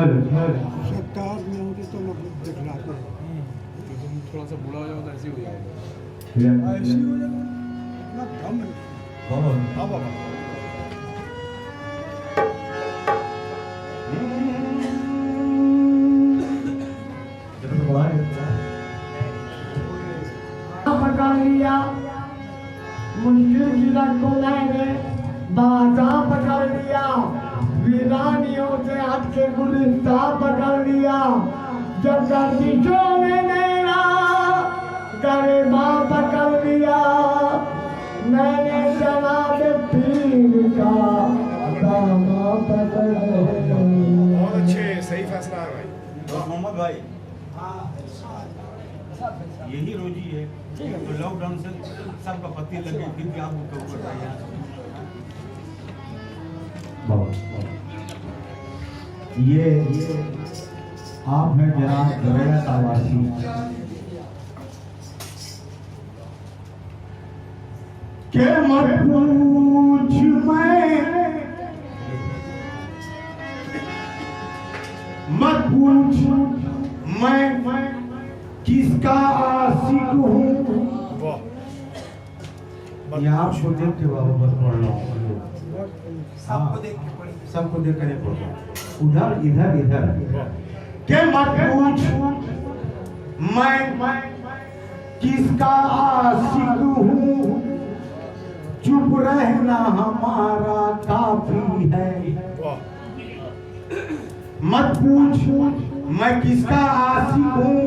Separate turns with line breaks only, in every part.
सरकार में होंगे तो लोग दिखलाते हैं।
थोड़ा सा बुरा हो जाओ तो ऐसे हो जाएगा।
ऐसे हो जाएगा ना दम नहीं। हाँ बाबा
पकड़ लिया मुश्किल जिला को मैंने बाजा पकड़ लिया वीरानियों से हट के गुलिस्ता पकड़ लिया जब गर्दिशों में मेरा गरीबा पकड़ लिया मैंने जनाब पीर का दामा पकड़ लिया।
बहुत अच्छे सही फैसला है भाई।
मोहम्मद भाई यही रोजी है तो लॉकडाउन से सबका पति लगे फिर भी आप ऊपर ऊपर रहे हैं।
ये आप हैं जनाब दरिया तावासी के मत पूछ मैं किसका आशिक हूँ। ये आपको देख के बाबा बस पढ़ रहा हूँ सबको देख कर पढ़ रहा हूँ उधर इधर इधर के मत पूछ मैं किसका आशिक हूँ चुप रहना हमारा काफी है। मत पूछ मैं किसका आशिक हूँ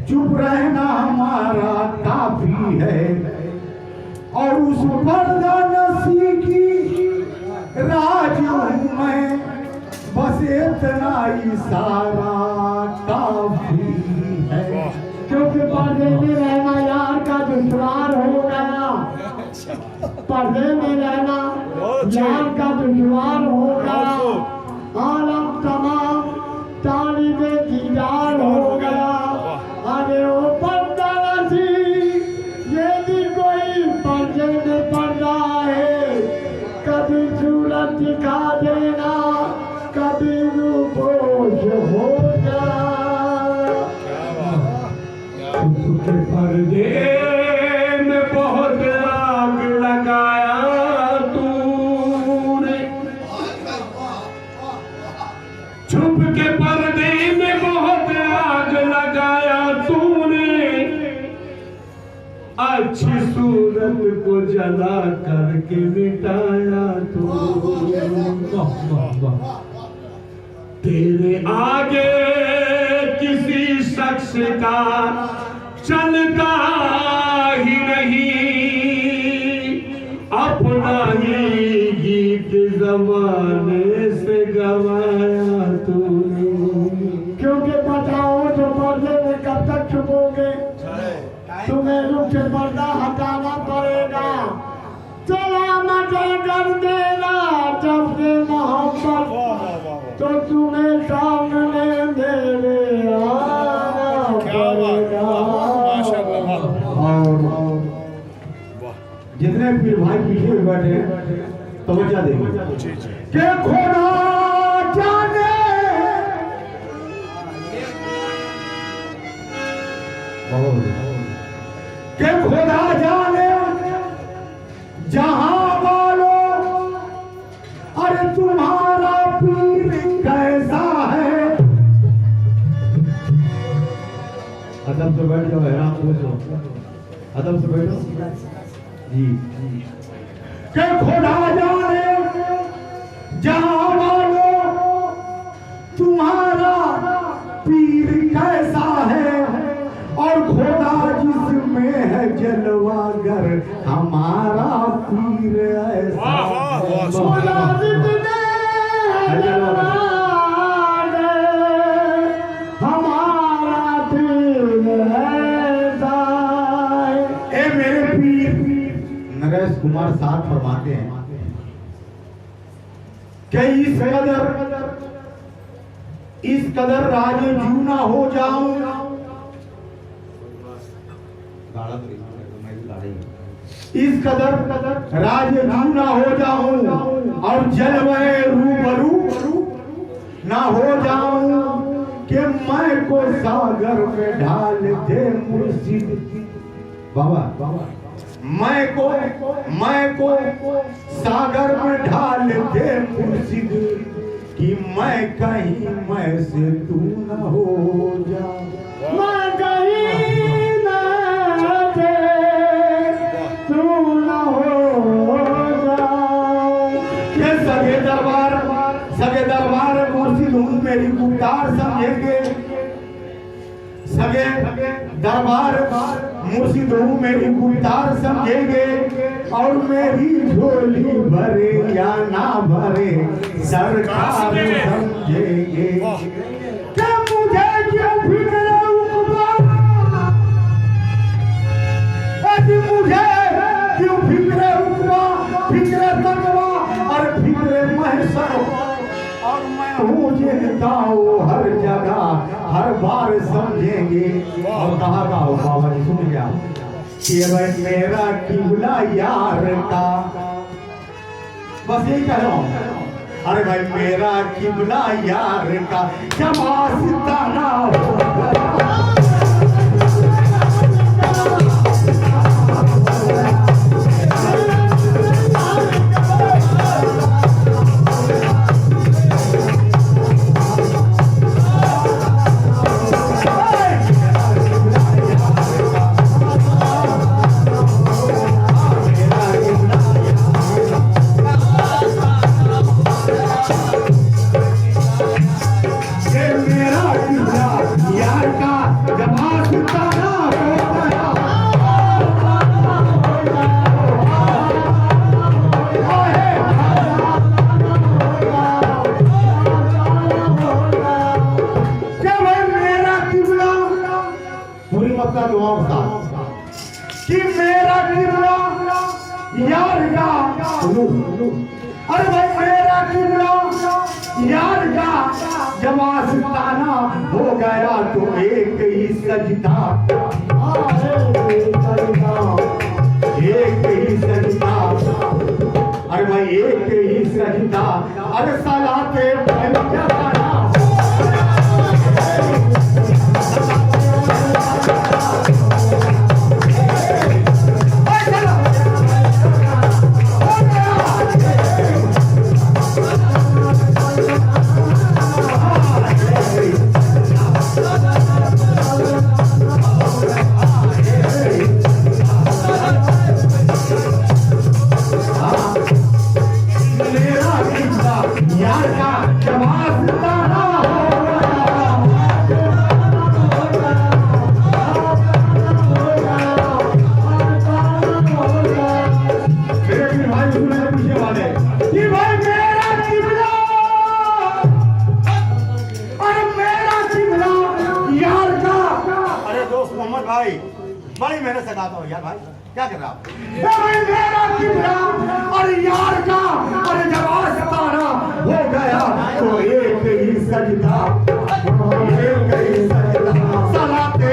चुप रहना हमारा काफी है और उस पर्दा नसी की राज हूँ मैं बस इतना इशारा काफी है।
क्योंकि पर्दे में रहना यार का दुश्वार हो गया पर्दे में रहना यार का दुश्वार हो गया आलम तमाम तालिबे दीदार हो गया। अरे ओ पर्दा नसी ये भी कोई पर्दे में पर्दा है कभी सूरत दिखा देना कभी रूपोश हो जा।
उसके पर्दे में बहुत आग लगाया तूने छुप के पर्दे में बहुत आग लगाया तूने अच्छी सूरत को जला करके मिटाया तूने। तेरे आगे किसी शख्स का चलता ही नहीं अपना ही गीत जमाने से गवाया तूने।
क्योंकि बताओ जो पर्दे में कब तक छुपोगे तुम्हें रुख से पर्दा हटाना पड़ेगा। चला मचा कर देना जब से मोहब्बत तो तुम्हें सामने मेरे आना पड़ेगा।
जितने पीर भाई पीछे बैठे तवज्जो देंगे।
जी जी
के खुदा
खुदा जाने जहां वालों अरे तुम्हारा पीर कैसा है। अदब से बैठ जाओ, हैरान पूछो, अदब से बैठो जी। के खुदा जाने जहां वालों तुम्हारा पीर कैसा है, और खुदा जिसमें है जलवागर हमारा पीर ऐसा। खुदा जिसमें है जलवागर हमारा पीर ऐसा है। ए मेरे पीर नरेश कुमार साहब फरमाते हैं कि इस कदर राजे जूना हो जाऊं, इस कदर राजे जूना हो जाऊं, और जलवे रूबरू ना हो जाऊं कि मैं को सागर में ढाल दे मुर्शिद बाबा। मैं को सागर में ढाल दे मुर्शिद कि मैं कहीं मैं से तू न हो जा। मैं कहीं न से तू न हो जा। ये सगे दरबार मुर्शिद हूँ मेरी गुफ्तार समझेंगे। सगे दरबार मुर्शिद हूँ मेरी गुफ्तार समझेंगे, और मेरी झोली भरे या ना भरे सरकार समझेंगे। क्या मुझे क्यों फिक्र उकबा, मुझे क्यों फिक्र उकबा, फिक्र तकवा और फिक्र महशर, और मैं हूँ जिनका वो हर जगह हर बार समझेंगे। और कहा बाबा जी सुन गया कि भाई मेरा किबला यार का, बस यही कह रहा हूं। अरे भाई मेरा किबला यार का जब आस्ताना कि मेरा किबला यार का, अरे भाई मेरा किबला यार का जब आस्ताना हो गया तो एक ही सजदा, एक ही सजदा, अरे भाई एक ही सजदा, अरे सलाते बड़ी मेहनत से गाता हूँ यार भाई, क्या कर रहा हूँ? मेरा किबला और यार का, और जब आस्ताना हो गया तो एक ही सजदा, एक ही सजदा, सलाते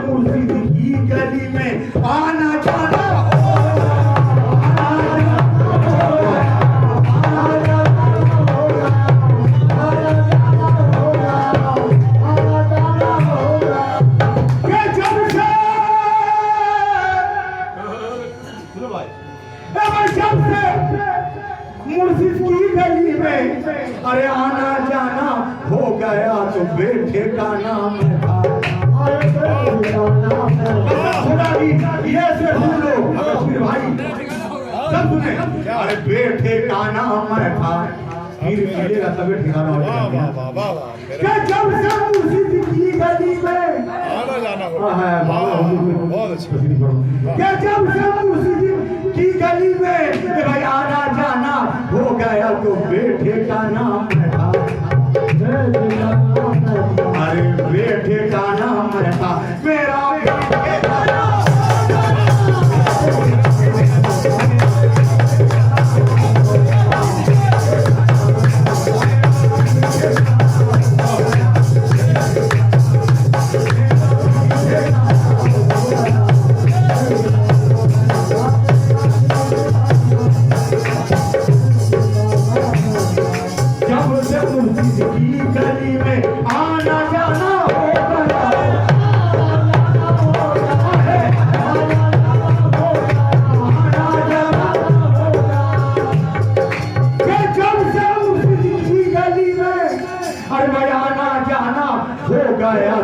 मुर्शिद की गली में आना जाना मुर्शिद की गली में अरे आना जाना हो गया तो बेटे का नाम था। ये से बोलो फिर भाई सब सुने अरे बेटे का नाम था फिर मिलेगा तभी ठिकाना होगा। जब से मुर्शिद की गली में
आना जाना हो
बहुत अच्छा जब से मुर्शिद की गली में भाई आना जाना हो गया तो बेटे का नाम था। अरे बेटे का नाम था मेरा बेटे का नाम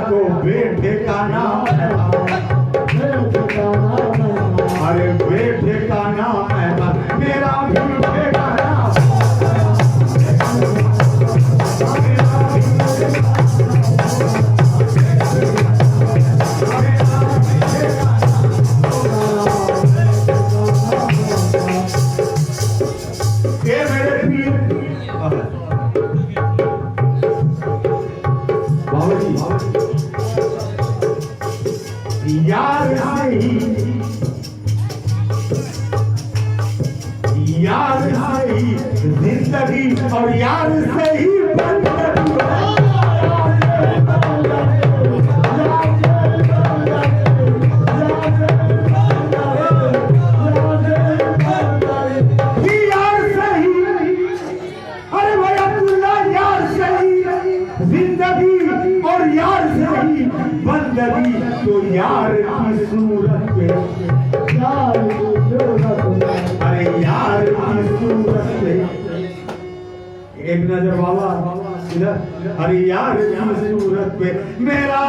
तो बेटे का नाम अरे बेटे का नाम है मेरा बेटे का नाम ये मेरे पीर यार से ही जिंदगी और यार से ही अरे भाई अब्दुल्ला यार से ही जिंदगी और यार से ही बंदगी तो यार की सूरत पे अरे यार की सूरत पे एक नजर बाबा इधर अरे यार की सूरत पे मेरा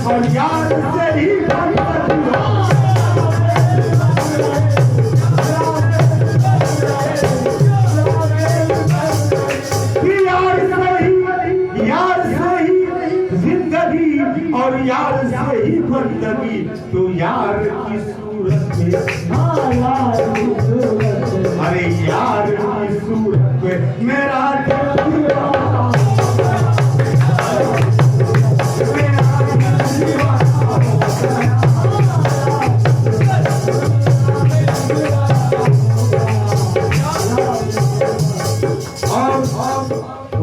और यार से ही जिंदगी और यार से ही बंदगी तो यार की सूरत में अरे यार की सूरत में मेरा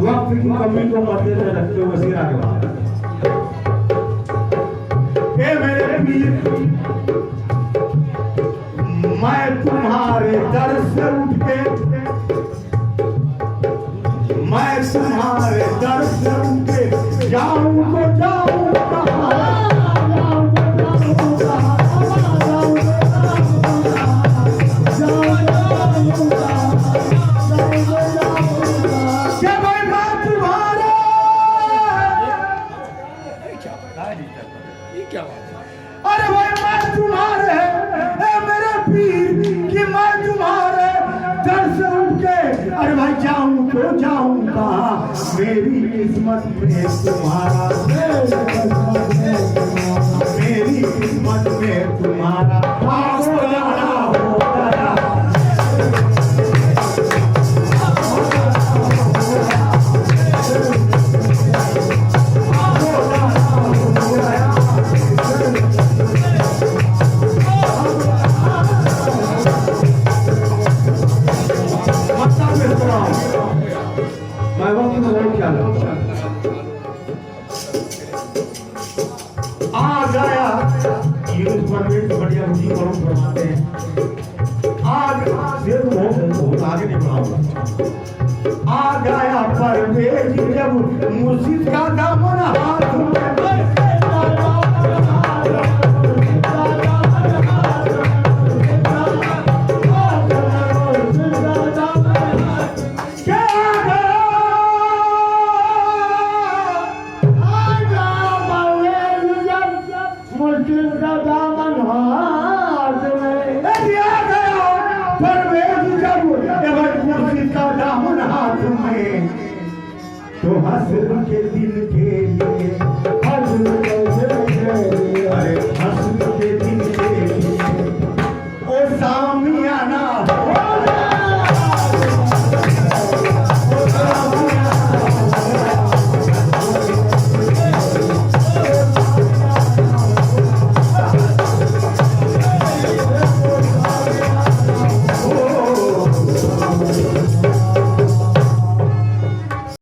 वक्त की कमी को मद्देनजर रखते हुए सीरा के बाद मेरे पीर मैं तुम्हारे दर से उठ के मैं तुम्हारे दर से उठ के जाऊं तो जाऊं अरे भाई मैं तुम्हारे मेरे पीर कि मैं तुम्हारे दर से उठ के अरे भाई जाऊं तो जाऊं कहाँ मेरी किस्मत में तुम्हारा मेरी किस्मत में तुम्हारा हो गया परवेज बढ़िया जी करो फरमाते हैं आग से बहुत आगे नहीं बढ़ाऊंगा आ गया परवेज जब मुर्शिद का दामन हाथ में तो हसर के दिन